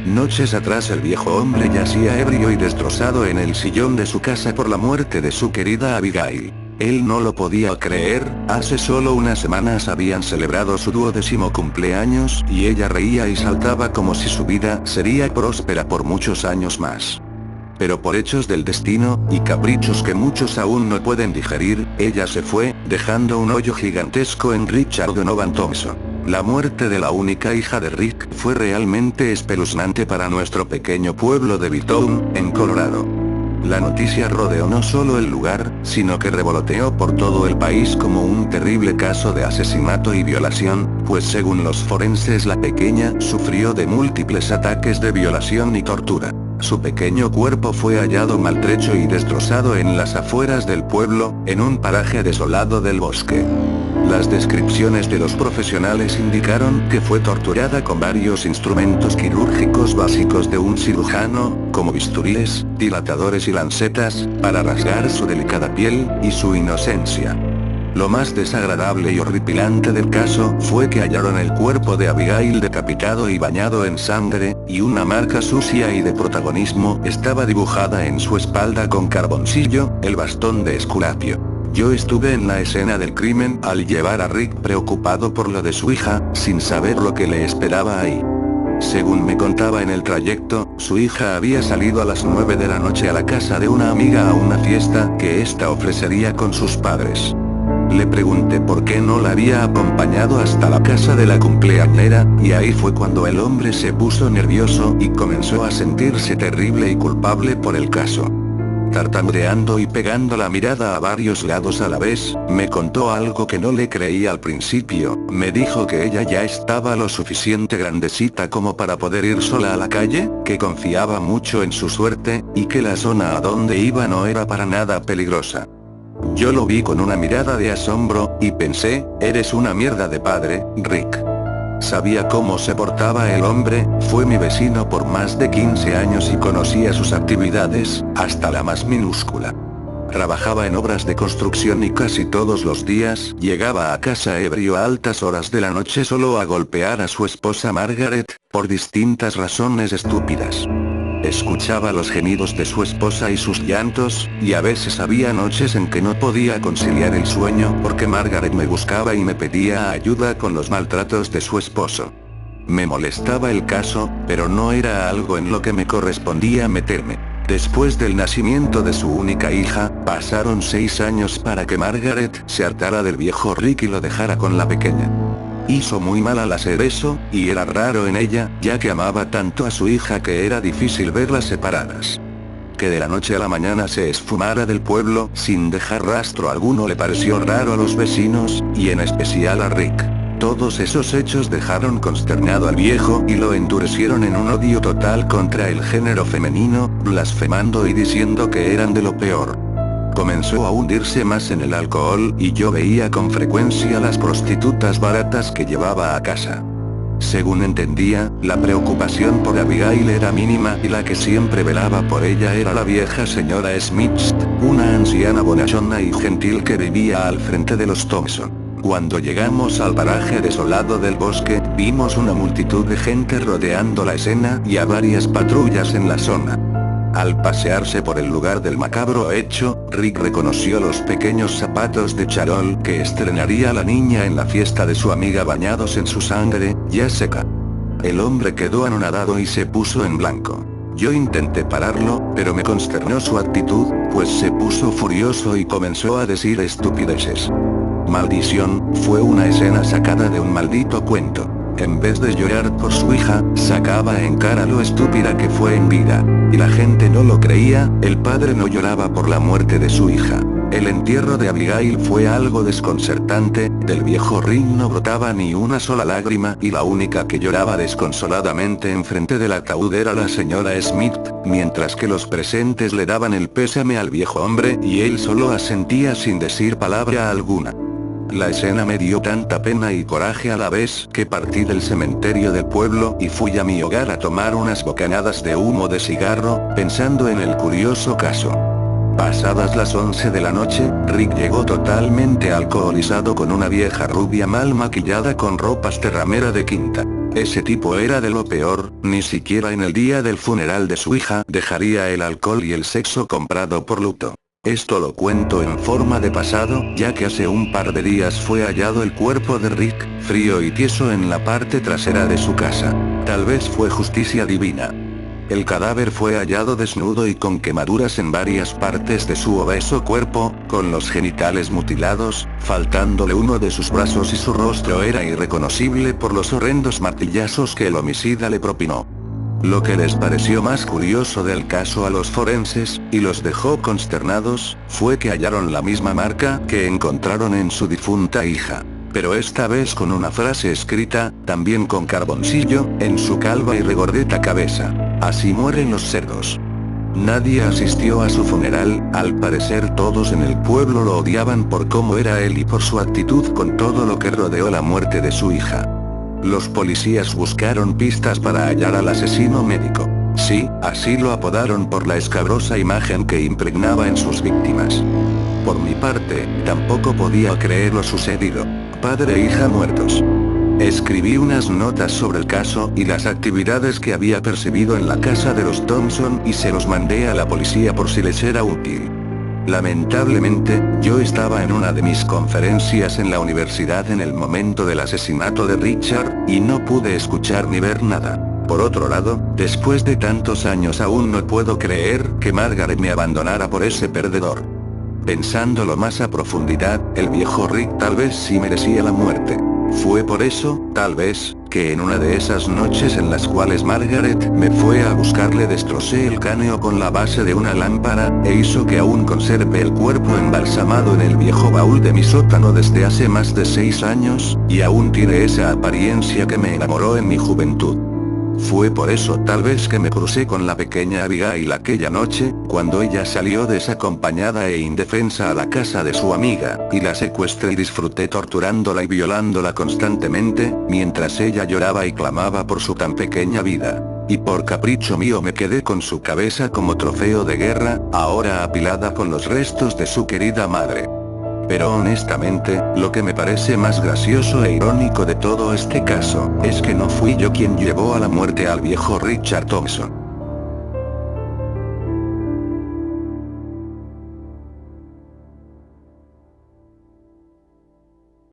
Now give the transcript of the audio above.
Noches atrás el viejo hombre yacía ebrio y destrozado en el sillón de su casa por la muerte de su querida Abigail. Él no lo podía creer, hace solo unas semanas habían celebrado su 12º cumpleaños y ella reía y saltaba como si su vida sería próspera por muchos años más. Pero por hechos del destino, y caprichos que muchos aún no pueden digerir, ella se fue, dejando un hoyo gigantesco en Richard Donovan Thompson. La muerte de la única hija de Rick fue realmente espeluznante para nuestro pequeño pueblo de Bitown, en Colorado. La noticia rodeó no solo el lugar, sino que revoloteó por todo el país como un terrible caso de asesinato y violación, pues según los forenses la pequeña sufrió de múltiples ataques de violación y tortura. Su pequeño cuerpo fue hallado maltrecho y destrozado en las afueras del pueblo, en un paraje desolado del bosque. Las descripciones de los profesionales indicaron que fue torturada con varios instrumentos quirúrgicos básicos de un cirujano, como bisturíes, dilatadores y lancetas, para rasgar su delicada piel y su inocencia. Lo más desagradable y horripilante del caso fue que hallaron el cuerpo de Abigail decapitado y bañado en sangre, y una marca sucia y de protagonismo estaba dibujada en su espalda con carboncillo, el bastón de Esculapio. Yo estuve en la escena del crimen al llevar a Rick preocupado por lo de su hija, sin saber lo que le esperaba ahí. Según me contaba en el trayecto, su hija había salido a las 9 de la noche a la casa de una amiga a una fiesta que ésta ofrecería con sus padres. Le pregunté por qué no la había acompañado hasta la casa de la cumpleañera, y ahí fue cuando el hombre se puso nervioso y comenzó a sentirse terrible y culpable por el caso. Tartamudeando y pegando la mirada a varios lados a la vez, me contó algo que no le creí al principio. Me dijo que ella ya estaba lo suficiente grandecita como para poder ir sola a la calle, que confiaba mucho en su suerte, y que la zona a donde iba no era para nada peligrosa. Yo lo vi con una mirada de asombro, y pensé, eres una mierda de padre, Rick. Sabía cómo se portaba el hombre, fue mi vecino por más de 15 años y conocía sus actividades, hasta la más minúscula. Trabajaba en obras de construcción y casi todos los días llegaba a casa ebrio a altas horas de la noche solo a golpear a su esposa Margaret, por distintas razones estúpidas. Escuchaba los gemidos de su esposa y sus llantos, y a veces había noches en que no podía conciliar el sueño porque Margaret me buscaba y me pedía ayuda con los maltratos de su esposo. Me molestaba el caso, pero no era algo en lo que me correspondía meterme. Después del nacimiento de su única hija, pasaron 6 años para que Margaret se hartara del viejo Rick y lo dejara con la pequeña. Hizo muy mal al hacer eso, y era raro en ella, ya que amaba tanto a su hija que era difícil verlas separadas. Que de la noche a la mañana se esfumara del pueblo sin dejar rastro alguno le pareció raro a los vecinos, y en especial a Rick. Todos esos hechos dejaron consternado al viejo y lo endurecieron en un odio total contra el género femenino, blasfemando y diciendo que eran de lo peor. Comenzó a hundirse más en el alcohol y yo veía con frecuencia las prostitutas baratas que llevaba a casa. Según entendía, la preocupación por Abigail era mínima y la que siempre velaba por ella era la vieja señora Smith, una anciana bonachona y gentil que vivía al frente de los Thompson. Cuando llegamos al paraje desolado del bosque, vimos una multitud de gente rodeando la escena y a varias patrullas en la zona. Al pasearse por el lugar del macabro hecho, Rick reconoció los pequeños zapatos de charol que estrenaría la niña en la fiesta de su amiga bañados en su sangre, ya seca. El hombre quedó anonadado y se puso en blanco. Yo intenté pararlo, pero me consternó su actitud, pues se puso furioso y comenzó a decir estupideces. Maldición, fue una escena sacada de un maldito cuento. En vez de llorar por su hija, sacaba en cara lo estúpida que fue en vida. Y la gente no lo creía, el padre no lloraba por la muerte de su hija. El entierro de Abigail fue algo desconcertante, del viejo Rick no brotaba ni una sola lágrima y la única que lloraba desconsoladamente enfrente del ataúd era la señora Smith, mientras que los presentes le daban el pésame al viejo hombre y él solo asentía sin decir palabra alguna. La escena me dio tanta pena y coraje a la vez que partí del cementerio del pueblo y fui a mi hogar a tomar unas bocanadas de humo de cigarro, pensando en el curioso caso. Pasadas las 11 de la noche, Rick llegó totalmente alcoholizado con una vieja rubia mal maquillada con ropas de ramera de quinta. Ese tipo era de lo peor, ni siquiera en el día del funeral de su hija dejaría el alcohol y el sexo comprado por luto. Esto lo cuento en forma de pasado, ya que hace un par de días fue hallado el cuerpo de Rick, frío y tieso en la parte trasera de su casa. Tal vez fue justicia divina. El cadáver fue hallado desnudo y con quemaduras en varias partes de su obeso cuerpo, con los genitales mutilados, faltándole uno de sus brazos y su rostro era irreconocible por los horrendos martillazos que el homicida le propinó. Lo que les pareció más curioso del caso a los forenses, y los dejó consternados, fue que hallaron la misma marca que encontraron en su difunta hija. Pero esta vez con una frase escrita, también con carboncillo, en su calva y regordeta cabeza. Así mueren los cerdos. Nadie asistió a su funeral, al parecer todos en el pueblo lo odiaban por cómo era él y por su actitud con todo lo que rodeó la muerte de su hija. Los policías buscaron pistas para hallar al asesino médico. Sí, así lo apodaron por la escabrosa imagen que impregnaba en sus víctimas. Por mi parte, tampoco podía creer lo sucedido. Padre e hija muertos. Escribí unas notas sobre el caso y las actividades que había percibido en la casa de los Thompson y se los mandé a la policía por si les era útil. Lamentablemente, yo estaba en una de mis conferencias en la universidad en el momento del asesinato de Richard, y no pude escuchar ni ver nada. Por otro lado, después de tantos años aún no puedo creer que Margaret me abandonara por ese perdedor. Pensándolo más a profundidad, el viejo Rick tal vez sí merecía la muerte. Fue por eso, tal vez, que en una de esas noches en las cuales Margaret me fue a buscar le destrocé el cráneo con la base de una lámpara, e hizo que aún conserve el cuerpo embalsamado en el viejo baúl de mi sótano desde hace más de 6 años, y aún tiene esa apariencia que me enamoró en mi juventud. Fue por eso tal vez que me crucé con la pequeña Abigail aquella noche, cuando ella salió desacompañada e indefensa a la casa de su amiga, y la secuestré y disfruté torturándola y violándola constantemente, mientras ella lloraba y clamaba por su tan pequeña vida. Y por capricho mío me quedé con su cabeza como trofeo de guerra, ahora apilada con los restos de su querida madre. Pero honestamente, lo que me parece más gracioso e irónico de todo este caso, es que no fui yo quien llevó a la muerte al viejo Richard Thompson.